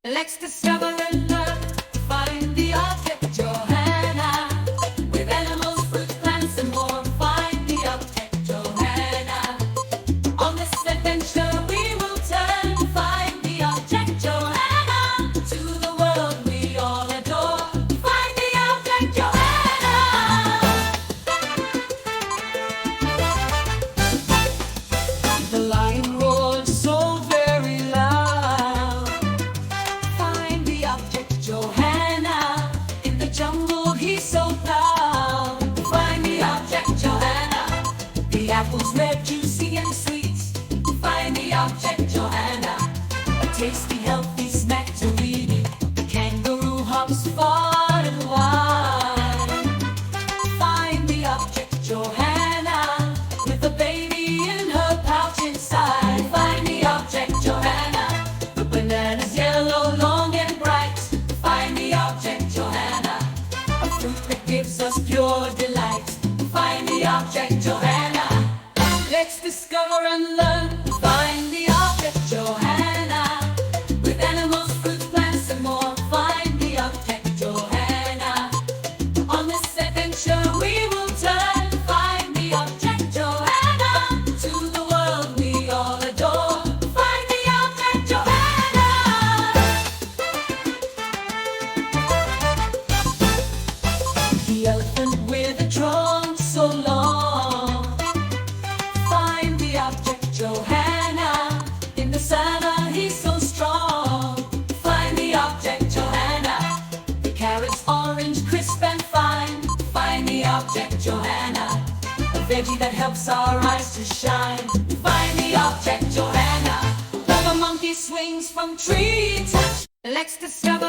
Let's discover and learn. Find the object, Johanna. With animals, fruit, plants, and more. Find the object, Johanna. On this adventure we will turn. Find the object, Johanna. To the world we all adore. Find the object, Johanna. The lion roared so very loud. Find the object, Johanna. In the jungle he's so proud. Find the object, Johanna. The apple's red, juicy and sweet. Find the object, Johanna. A tasty, healthy snack to eat. The kangaroo hops far and wide. Find the object, Johanna. With a baby in her pouch inside. Find the object, Johanna. The banana's yellow, long and bright. Find the object, Johanna. A fruit that gives us pure delight. Find the object, Johanna. Let's discover and learn. Find the object, Johanna. With animals, fruit, plants, and more. Find the object, Johanna. On this adventure we will turn. Find the object, Johanna. To the world we all adore. Find the object, Johanna. The elephant with a trunk so long. Find the object, Johanna. In the summer he's so strong. Find the object, Johanna. The carrot's orange, crisp and fine. Find the object, Johanna. A veggie that helps our eyes to shine. Find the object, Johanna. The monkey swings from tree to tree. Let's discover